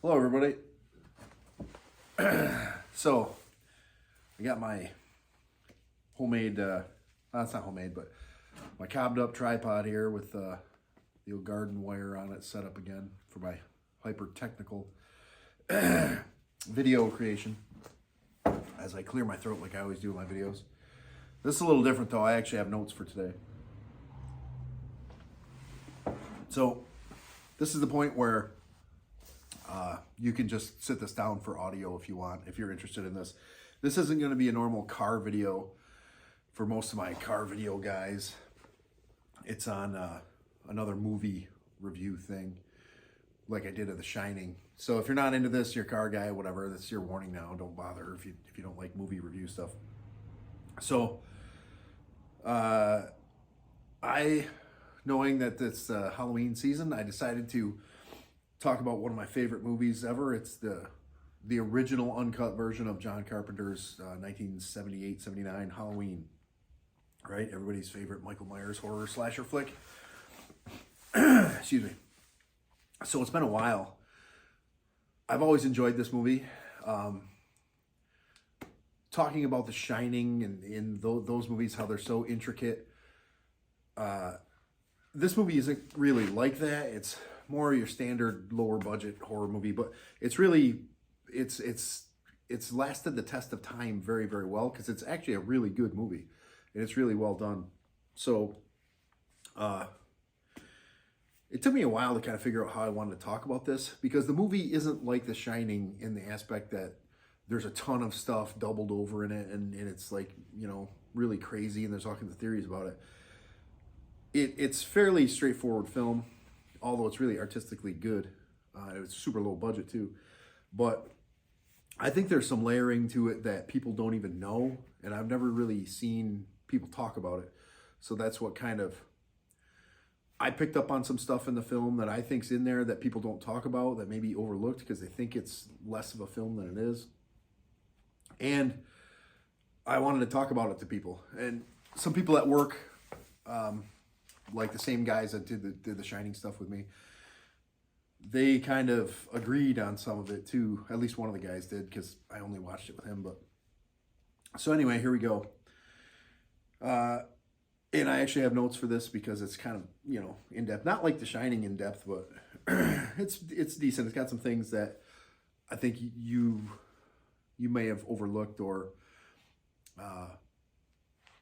Hello, everybody. So, I got my homemade, it's not homemade, but my cobbed up tripod here with the old garden wire on it set up again for my hyper technical video creation as I clear my throat like I always do in my videos. This is a little different though. I actually have notes for today. So, this is the point where you can just sit this down for audio if you want, if you're interested in this. This isn't going to be a normal car video for most of my car video guys. It's on another movie review thing, like I did of The Shining. So if you're not into this, you're a car guy, whatever, that's your warning now. Don't bother if you don't like movie review stuff. So, knowing that it's Halloween season, I decided to talk about one of my favorite movies ever. It's the original uncut version of John Carpenter's 1978-79 Halloween, right? Everybody's favorite Michael Myers horror slasher flick. Excuse me. So it's been a while. I've always enjoyed this movie. Talking about The Shining and in those movies, how they're so intricate. This movie isn't really like that. It's more your standard lower budget horror movie, but it's really it's lasted the test of time very, very well because it's actually a really good movie and it's really well done. So it took me a while to kind of figure out how I wanted to talk about this because the movie isn't like The Shining in the aspect that there's a ton of stuff doubled over in it and it's like, you know, really crazy and there's all kinds of theories about it. It's fairly straightforward film, although it's really artistically good. It's super low budget too. But I think there's some layering to it that people don't even know, and I've never really seen people talk about it. So that's what kind of... I picked up on some stuff in the film that I think's in there that people don't talk about, that may be overlooked because they think it's less of a film than it is. And I wanted to talk about it to people. And some people at work... like the same guys that did the Shining stuff with me, they kind of agreed on some of it too. At least one of the guys did, because I only watched it with him. But so anyway, here we go. And I actually have notes for this because it's kind of, you know, in depth. Not like The Shining in depth, but it's decent. It's got some things that I think you may have overlooked or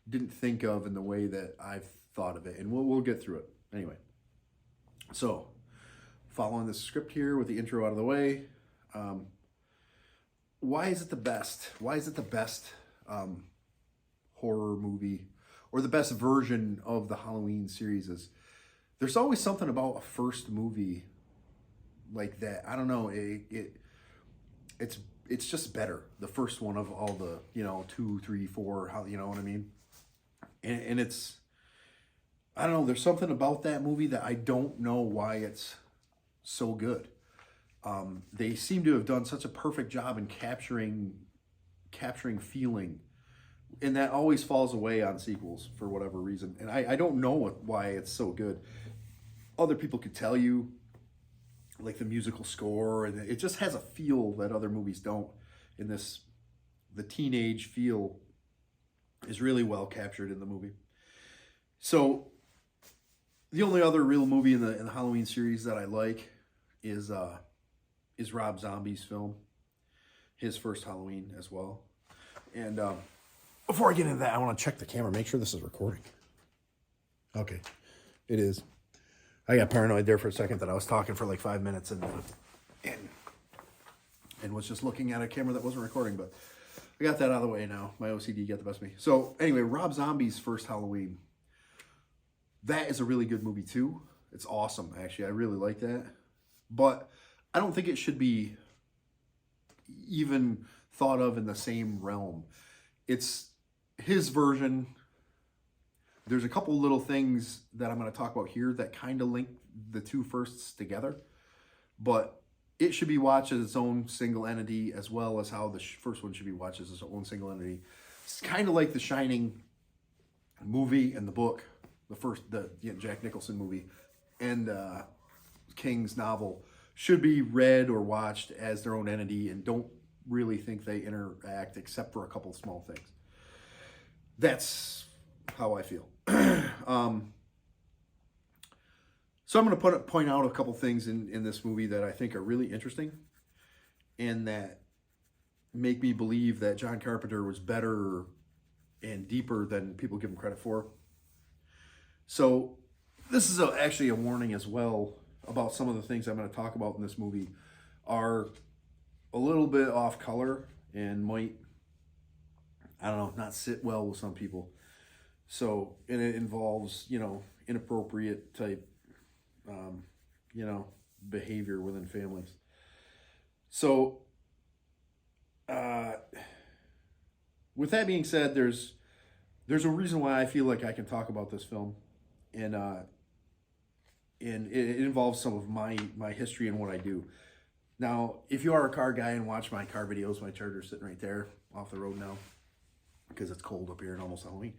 didn't think of in the way that I've thought of it, and we'll get through it anyway. So, following the script here with the intro out of the way, why is it the best? Why is it the best horror movie or the best version of the Halloween series? There's always something about a first movie like that. I don't know. It's just better. The first one of all the 2, 3, 4. How you know what I mean? And it's. I don't know, there's something about that movie that I don't know why it's so good. They seem to have done such a perfect job in capturing feeling, and that always falls away on sequels for whatever reason. And I don't know why it's so good. Other people could tell you, like the musical score, and it just has a feel that other movies don't. In this, the teenage feel is really well captured in the movie. So, the only other real movie in the Halloween series that I like is Rob Zombie's film, his first Halloween as well. And before I get into that, I want to check the camera, make sure this is recording. Okay, it is. I got paranoid there for a second that I was talking for like 5 minutes and was just looking at a camera that wasn't recording, but I got that out of the way now. My OCD got the best of me. So anyway, Rob Zombie's first Halloween. That is a really good movie too. It's awesome, actually. I really like that. But I don't think it should be even thought of in the same realm. It's his version. There's a couple little things that I'm going to talk about here that kind of link the two firsts together. But it should be watched as its own single entity, as well as how the first one should be watched as its own single entity. It's kind of like The Shining movie and the book. The Jack Nicholson movie and King's novel should be read or watched as their own entity and don't really think they interact except for a couple small things. That's how I feel. So I'm going to point out a couple things in this movie that I think are really interesting and that make me believe that John Carpenter was better and deeper than people give him credit for. So this is actually a warning as well about some of the things I'm going to talk about in this movie are a little bit off color and might, I don't know, not sit well with some people. So, and it involves, inappropriate type, behavior within families. So, with that being said, there's a reason why I feel like I can talk about this film, and it involves some of my history and what I do. Now, if you are a car guy and watch my car videos, my Charger's sitting right there off the road now because it's cold up here and almost Halloween.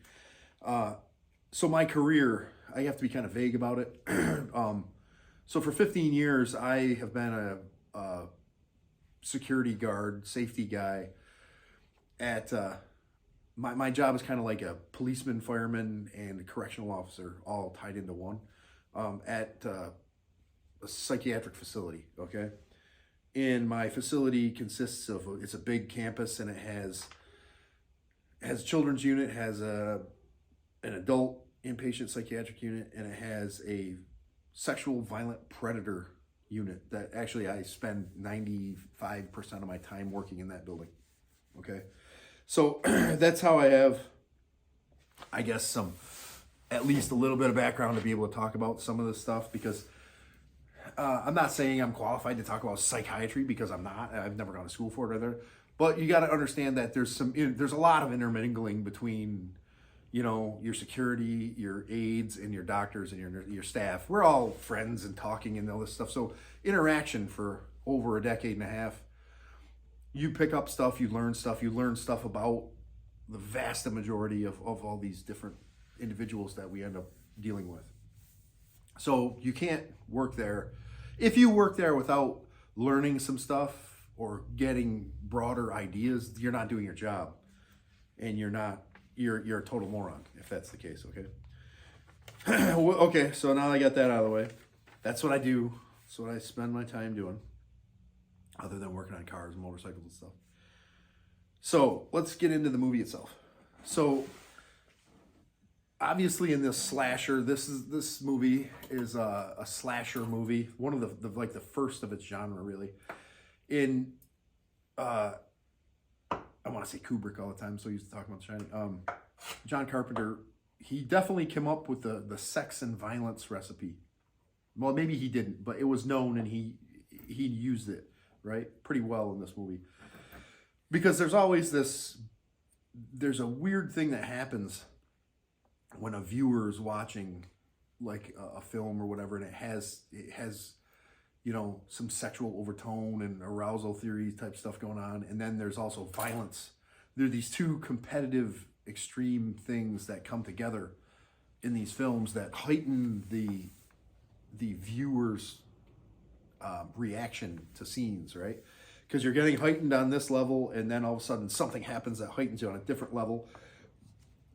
So my career, I have to be kind of vague about it. So for 15 years, I have been a security guard, safety guy at, my job is kind of like a policeman, fireman, and a correctional officer all tied into one at a psychiatric facility, okay? And my facility consists of, it's a big campus and it has a children's unit, has an adult inpatient psychiatric unit, and it has a sexual violent predator unit that actually I spend 95% of my time working in that building. Okay. So that's how I have, I guess, at least a little bit of background to be able to talk about some of this stuff, because I'm not saying I'm qualified to talk about psychiatry, because I'm not. I've never gone to school for it either. But you got to understand that there's a lot of intermingling between, your security, your aides, and your doctors and your staff. We're all friends and talking and all this stuff. So interaction for over a decade and a half. You pick up stuff, you learn stuff about the vast majority of all these different individuals that we end up dealing with. So you can't work there. If you work there without learning some stuff or getting broader ideas, you're not doing your job. And you're a total moron if that's the case, okay? Okay, so now I got that out of the way. That's what I do. That's what I spend my time doing, other than working on cars and motorcycles and stuff. So let's get into the movie itself. So obviously in this slasher, this movie is a slasher movie, one of the first of its genre, really. In I want to say Kubrick all the time, so he's talking about The Shining. John Carpenter, he definitely came up with the sex and violence recipe. Well, maybe he didn't, but it was known, and he used it, right, pretty well in this movie. Because there's always there's a weird thing that happens when a viewer's watching like a film or whatever, and it has some sexual overtone and arousal theory type stuff going on, and then there's also violence. There are these two competitive extreme things that come together in these films that heighten the viewer's reaction to scenes, right? Because you're getting heightened on this level, and then all of a sudden something happens that heightens you on a different level.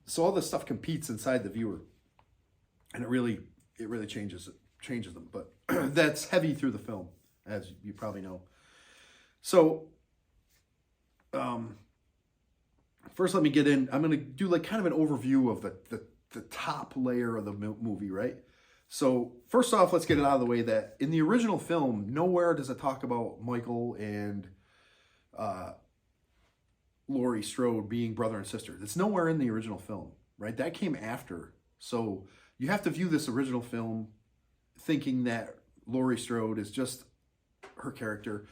So all this stuff competes inside the viewer, and it really changes them. But that's heavy through the film, as you probably know. So first, let me get in. I'm going to do like kind of an overview of the top layer of the movie, right? So first off, let's get it out of the way that in the original film, nowhere does it talk about Michael and Laurie Strode being brother and sister. It's nowhere in the original film, right? That came after. So you have to view this original film thinking that Laurie Strode is just, her character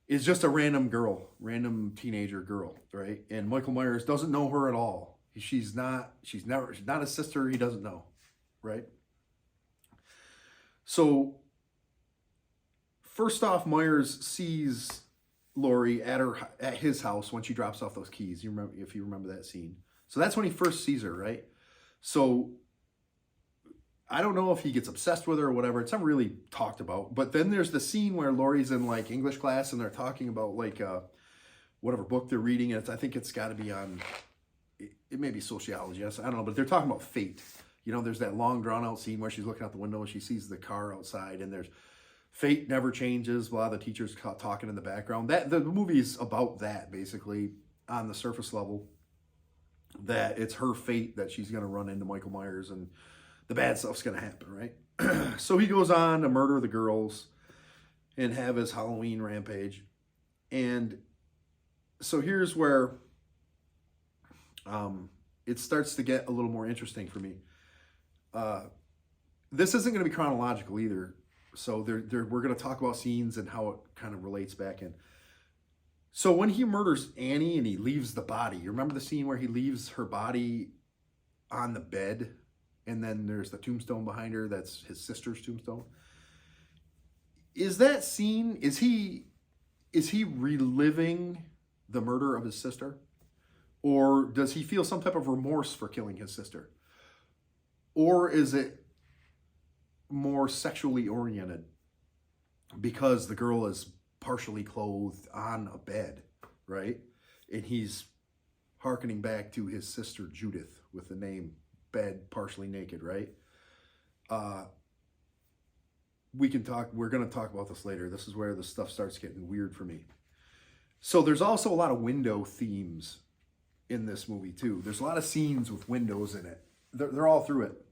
is just a random teenager girl, right? And Michael Myers doesn't know her at all. She's not a sister he doesn't know, right? So first off, Myers sees Laurie at his house when she drops off those keys. If you remember that scene. So that's when he first sees her, right? So I don't know if he gets obsessed with her or whatever. It's never really talked about. But then there's the scene where Laurie's in like English class and they're talking about like whatever book they're reading. And I think it's got to be on, it may be sociology. Yes, I don't know. But they're talking about fate. You know, there's that long drawn out scene where she's looking out the window and she sees the car outside and there's fate never changes. Blah, the teacher's talking in the background. That the movie's about that basically on the surface level. That it's her fate that she's going to run into Michael Myers and the bad stuff's going to happen, right? So he goes on to murder the girls and have his Halloween rampage. And so here's where it starts to get a little more interesting for me. This isn't going to be chronological either. So we're going to talk about scenes and how it kind of relates back in. So when he murders Annie and he leaves the body, you remember the scene where he leaves her body on the bed and then there's the tombstone behind her that's his sister's tombstone? Is that scene, is he reliving the murder of his sister? Or does he feel some type of remorse for killing his sister? Or is it more sexually oriented because the girl is partially clothed on a bed, right? And he's hearkening back to his sister Judith with the name Bed, partially naked, right? We're going to talk about this later. This is where the stuff starts getting weird for me. So there's also a lot of window themes in this movie too. There's a lot of scenes with windows in it. They're all through it.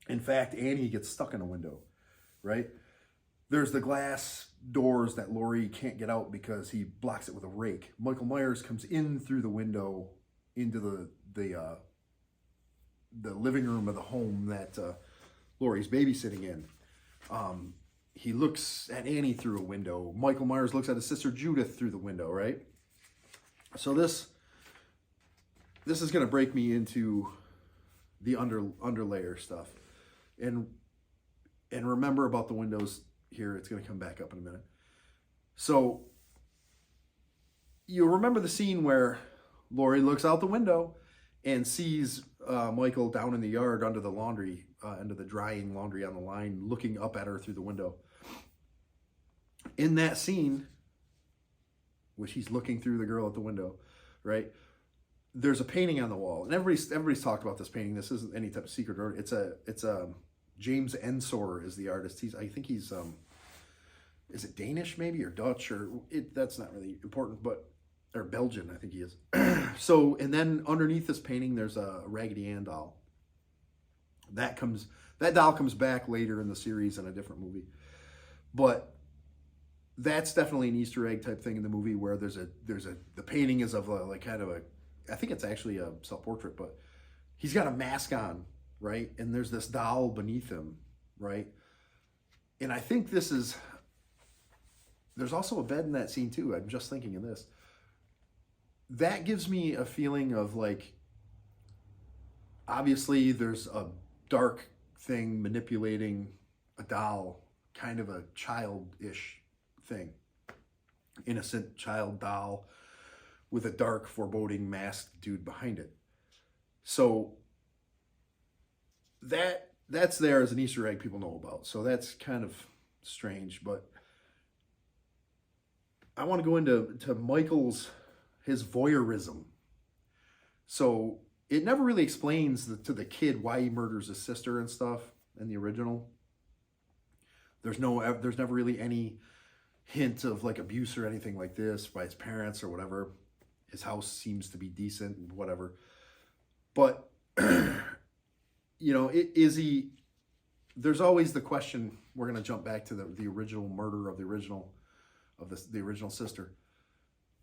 In fact, Annie gets stuck in a window, right? There's the glass doors that Laurie can't get out because he blocks it with a rake. Michael Myers comes in through the window into the living room of the home that Laurie's babysitting in. He looks at Annie through a window. Michael Myers looks at his sister Judith through the window, right? So this is going to break me into the underlayer stuff. And remember about the windows here. It's going to come back up in a minute. So you'll remember the scene where Laurie looks out the window and sees Michael down in the yard under the laundry, under the drying laundry on the line, looking up at her through the window. In that scene, which he's looking through the girl at the window, right? There's a painting on the wall, and everybody's talked about this painting. This isn't any type of secret art. It's a James Ensor is the artist. I think he's is it Danish maybe or Dutch or that's not really important, or Belgian I think he is. So and then underneath this painting there's a Raggedy Ann doll. That doll comes back later in the series in a different movie, but that's definitely an Easter egg type thing in the movie where the painting is of like kind of a, I think it's actually a self-portrait, but he's got a mask on, right? And there's this doll beneath him, right? And I think there's also a bed in that scene too. I'm just thinking of this. That gives me a feeling of like, obviously there's a dark thing manipulating a doll, kind of a childish thing. Innocent child doll with a dark, foreboding, masked dude behind it. So that's there as an Easter egg people know about. So that's kind of strange, but I want to go into his voyeurism. So it never really explains to the kid why he murders his sister and stuff in the original. There's never really any hint of like abuse or anything like this by his parents or whatever. His house seems to be decent and whatever. But, you know, there's always the question, we're going to jump back to the original murder of the original sister.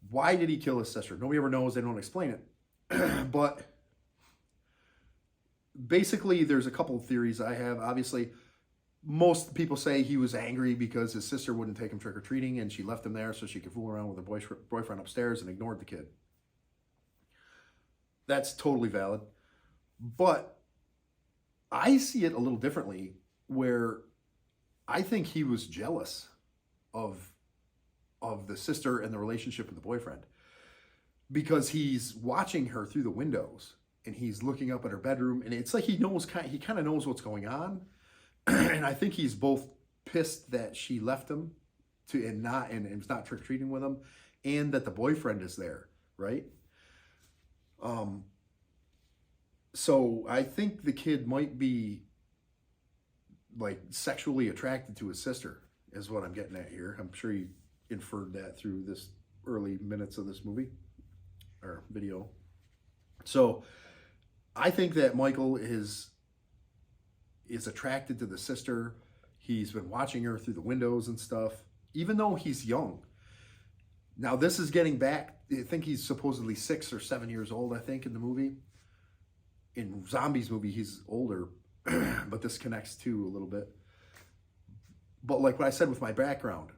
Why did he kill his sister? Nobody ever knows. They don't explain it. But basically, there's a couple of theories I have. Obviously, most people say he was angry because his sister wouldn't take him trick-or-treating and she left him there so she could fool around with her boyfriend upstairs and ignored the kid. That's totally valid. But I see it a little differently, where I think he was jealous of the sister and the relationship with the boyfriend, because he's watching her through the windows and he's looking up at her bedroom, and it's like he kind of knows what's going on. And I think he's both pissed that she left him and is not trick-or-treating with him, and that the boyfriend is there, right? So I think the kid might be like sexually attracted to his sister, is what I'm getting at here. I'm sure you inferred that through this early minutes of this movie or video. So I think that Michael is attracted to the sister. He's been watching her through the windows and stuff, even though he's young. Now this is getting back, I think he's supposedly 6 or 7 years old, I think, in the movie. In Zombie's movie, he's older, but this connects too a little bit. But like what I said with my background,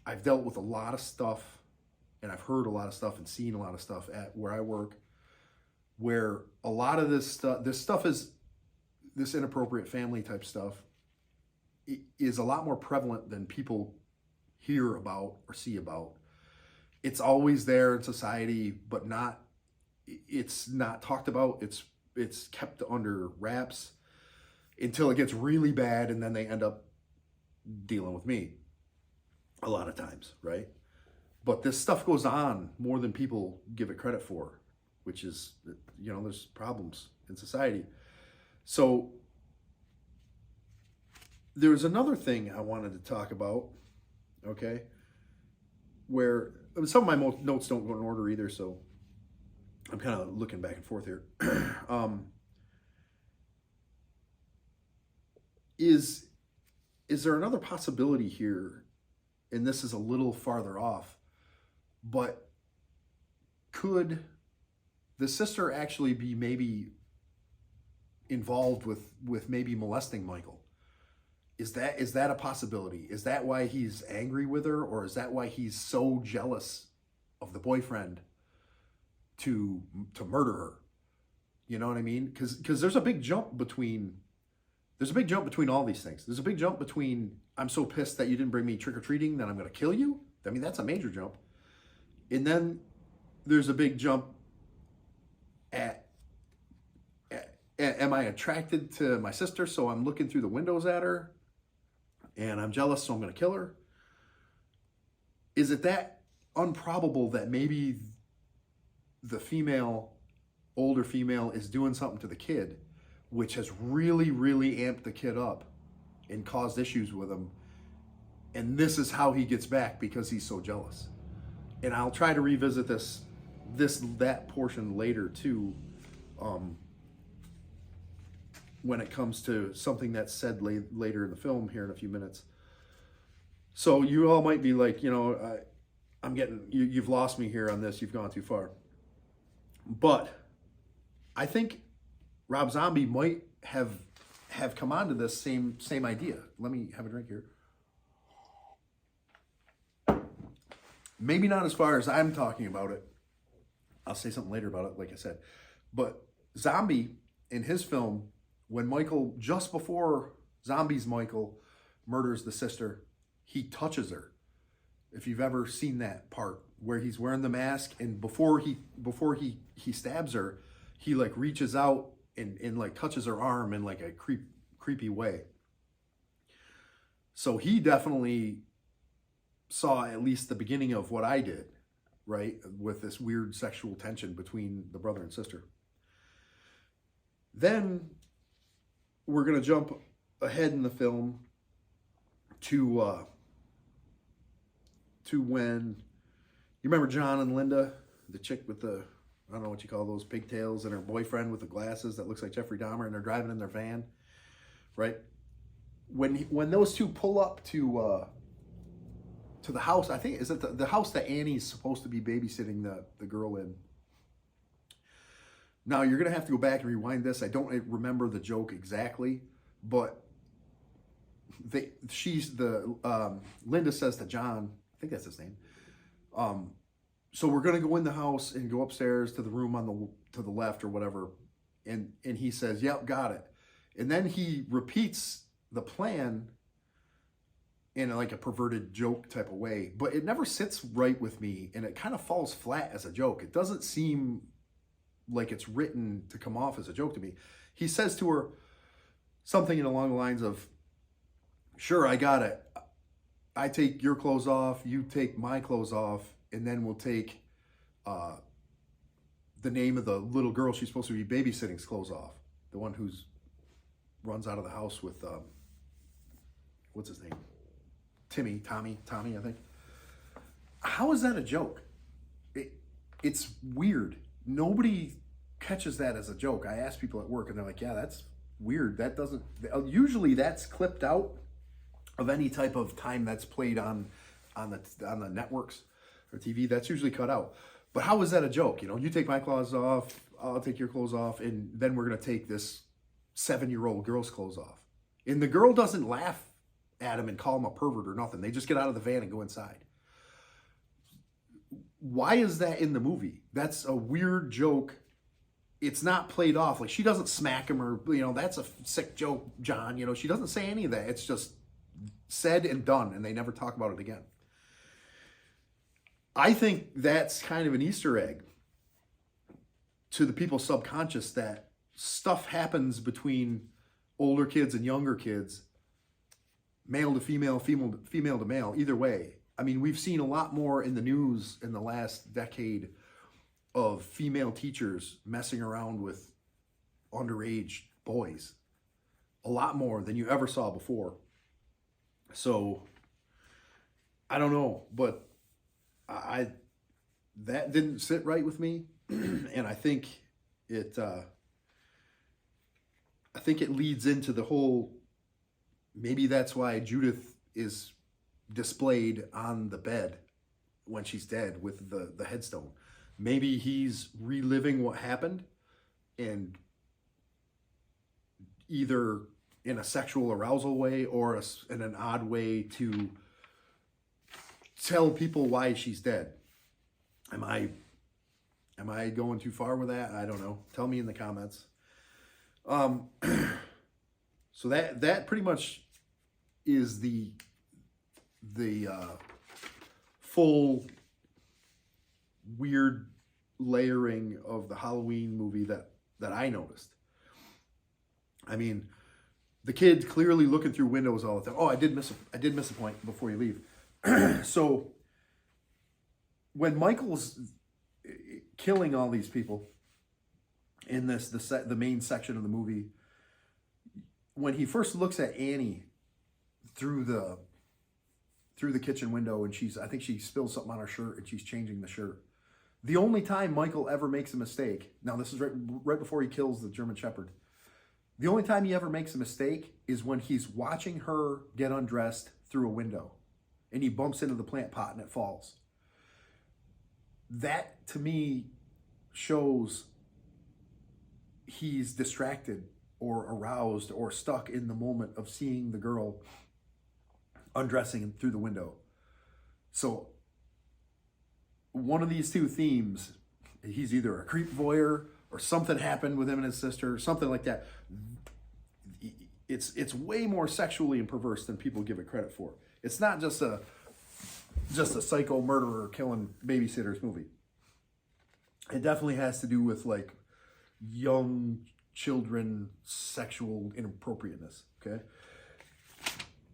I've dealt with a lot of stuff, and I've heard a lot of stuff and seen a lot of stuff at where I work, where a lot of this stuff is, this inappropriate family type stuff is a lot more prevalent than people hear about or see about. It's always there in society, but it's not talked about. It's kept under wraps until it gets really bad, and then they end up dealing with me a lot of times, right? But this stuff goes on more than people give it credit for, which is, there's problems in society. So there's another thing I wanted to talk about, okay, where some of my notes don't go in order either, so I'm kind of looking back and forth here. Is there another possibility here, and this is a little farther off, but could the sister actually be maybe involved with maybe molesting Michael? Is that a possibility? Is that why he's angry with her, or is that why he's so jealous of the boyfriend to murder her? You know what I mean? Because there's a big jump between all these things. There's a big jump between, I'm so pissed that you didn't bring me trick-or-treating that I'm going to kill you. I mean, that's a major jump. And then there's a big jump at am I attracted to my sister, so I'm looking through the windows at her, and I'm jealous, so I'm going to kill her? Is it that improbable that maybe the older female is doing something to the kid, which has really, really amped the kid up and caused issues with him, and this is how he gets back because he's so jealous? And I'll try to revisit that portion later too, when it comes to something that's said later in the film here in a few minutes. So you all might be like, I'm getting, you've lost me here on this, you've gone too far. But I think Rob Zombie might have come onto this same idea. Let me have a drink here. Maybe not as far as I'm talking about it. I'll say something later about it, like I said. But Zombie, in his film, when Michael, just before Zombie's Michael murders the sister, he touches her. If you've ever seen that part where he's wearing the mask, and before he stabs her, he like reaches out and like touches her arm in like a creepy way. So he definitely saw at least the beginning of what I did, right? With this weird sexual tension between the brother and sister. Then we're going to jump ahead in the film to when, you remember John and Linda, the chick with the, I don't know what you call those, pigtails, and her boyfriend with the glasses that looks like Jeffrey Dahmer, and they're driving in their van, right? When those two pull up to the house, I think, is it the house that Annie's supposed to be babysitting the girl in? Now, you're going to have to go back and rewind this. I don't remember the joke exactly, but Linda says to John, I think that's his name, so we're going to go in the house and go upstairs to the room to the left or whatever, and he says, yep, got it. And then he repeats the plan in like a perverted joke type of way, but it never sits right with me, and it kind of falls flat as a joke. It doesn't seem like it's written to come off as a joke to me. He says to her something along the lines of, "Sure, I got it. I take your clothes off, you take my clothes off, and then we'll take the name of the little girl she's supposed to be babysitting's clothes off. The one who's runs out of the house with, what's his name? Tommy, I think." How is that a joke? It's weird. Nobody catches that as a joke. I ask people at work and they're like, "Yeah, that's weird. That doesn't," usually that's clipped out of any type of time that's played on the networks or TV. That's usually cut out. But how is that a joke? You know, you take my clothes off, I'll take your clothes off, and then we're going to take this 7-year-old girl's clothes off. And the girl doesn't laugh at him and call him a pervert or nothing. They just get out of the van and go inside. Why is that in the movie? That's a weird joke. It's not played off. Like, she doesn't smack him or, you know, "That's a sick joke, John." You know, she doesn't say any of that. It's just said and done, and they never talk about it again. I think that's kind of an Easter egg to the people's subconscious, that stuff happens between older kids and younger kids, male to female, female to male, either way. I mean, we've seen a lot more in the news in the last decade of female teachers messing around with underage boys. A lot more than you ever saw before. So, I don't know, but that didn't sit right with me, and I think it leads into the whole, maybe that's why Judith is displayed on the bed when she's dead with the headstone. Maybe he's reliving what happened, and either in a sexual arousal way or in an odd way to tell people why she's dead. Am I going too far with that? I don't know. Tell me in the comments. So that pretty much is the full weird layering of the Halloween movie that I noticed. I mean, the kid clearly looking through windows all the time. Oh, I did miss a point before you leave. So when Michael's killing all these people in the main section of the movie, when he first looks at Annie through the kitchen window, and I think she spills something on her shirt and she's changing the shirt. The only time Michael ever makes a mistake, now this is right before he kills the German Shepherd. The only time he ever makes a mistake is when he's watching her get undressed through a window and he bumps into the plant pot and it falls. That, to me, shows he's distracted or aroused or stuck in the moment of seeing the girl undressing through the window. So one of these two themes, he's either a creep voyeur or something happened with him and his sister, something like that. It's way more sexually and perverse than people give it credit for. It's not just a psycho murderer killing babysitters movie. It definitely has to do with like young children sexual inappropriateness. Okay,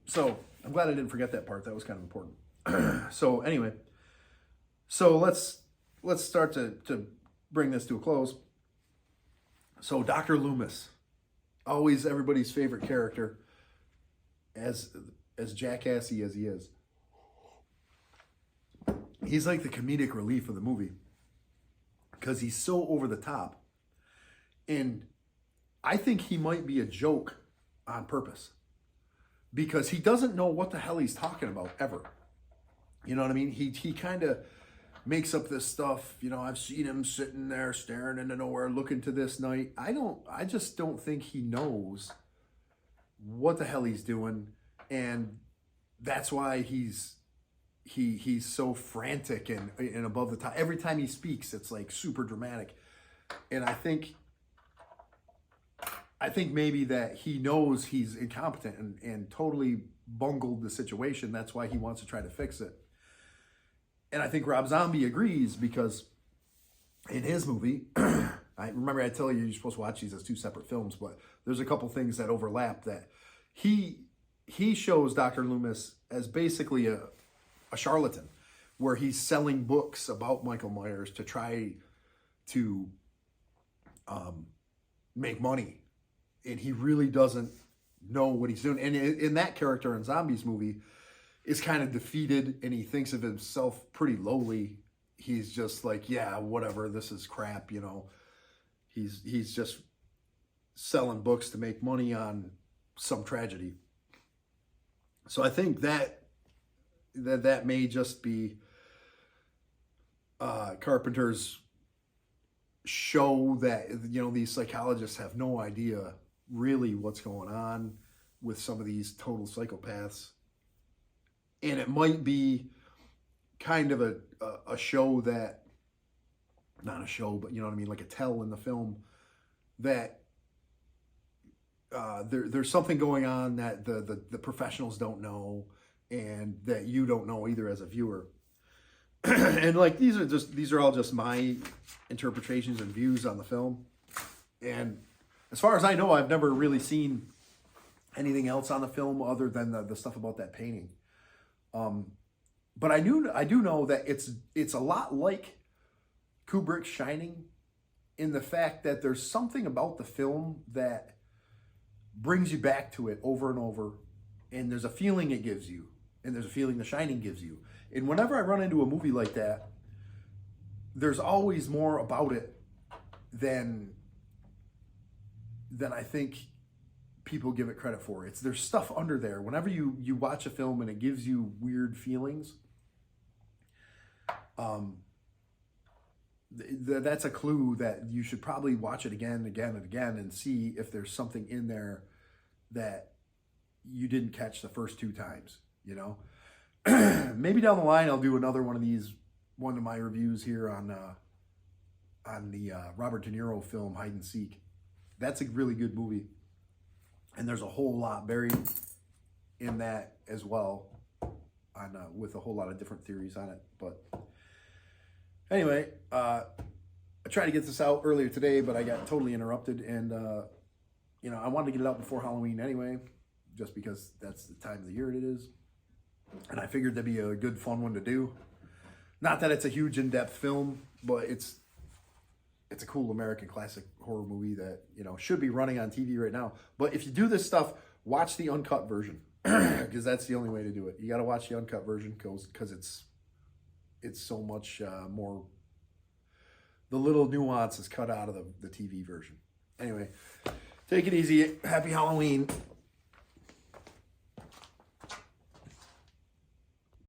so I'm glad I didn't forget that part. That was kind of important. So anyway, so let's start to bring this to a close. So Dr. Loomis, always everybody's favorite character, as jackassy as he is. He's like the comedic relief of the movie because he's so over the top. And I think he might be a joke on purpose because he doesn't know what the hell he's talking about ever. You know what I mean? He kind of makes up this stuff. You know, I've seen him sitting there staring into nowhere looking to this night. I just don't think he knows what the hell he's doing. And that's why he's so frantic and above the top. Every time he speaks, it's like super dramatic. And I think maybe that he knows he's incompetent and totally bungled the situation. That's why he wants to try to fix it. And I think Rob Zombie agrees because in his movie, I I remember I tell you you're supposed to watch these as two separate films, but there's a couple things that overlap. That he shows Dr. Loomis as basically a charlatan, where he's selling books about Michael Myers to try to make money, and he really doesn't know what he's doing. And in that character in Zombies movie is kind of defeated, and he thinks of himself pretty lowly. He's just like, yeah, whatever, this is crap, you know. He's just selling books to make money on some tragedy. So I think that may just be Carpenter's show that, you know, these psychologists have no idea really what's going on with some of these total psychopaths. And it might be kind of a show that, not a show, but you know what I mean, like a tell in the film, that there's something going on that the professionals don't know, and that you don't know either as a viewer. And like these are all just my interpretations and views on the film. And as far as I know, I've never really seen anything else on the film other than the stuff about that painting. But I do know that it's a lot like Kubrick's Shining, in the fact that there's something about the film that brings you back to it over and over, and there's a feeling it gives you, and there's a feeling The Shining gives you. And whenever I run into a movie like that, there's always more about it than I think people give it credit for. There's stuff under there. Whenever you watch a film and it gives you weird feelings, that's a clue that you should probably watch it again and again and again and see if there's something in there that you didn't catch the first two times, you know. Maybe down the line I'll do another one of my reviews here on the Robert De Niro film Hide and Seek. That's a really good movie, and there's a whole lot buried in that as well, with a whole lot of different theories on it. But anyway, I tried to get this out earlier today, but I got totally interrupted, and you know, I wanted to get it out before Halloween anyway, just because that's the time of the year it is. And I figured that'd be a good, fun one to do. Not that it's a huge, in-depth film, but it's a cool American classic horror movie that, you know, should be running on TV right now. But if you do this stuff, watch the uncut version, because that's the only way to do it. You got to watch the uncut version because it's so much more. The little nuance is cut out of the TV version. Anyway, take it easy. Happy Halloween.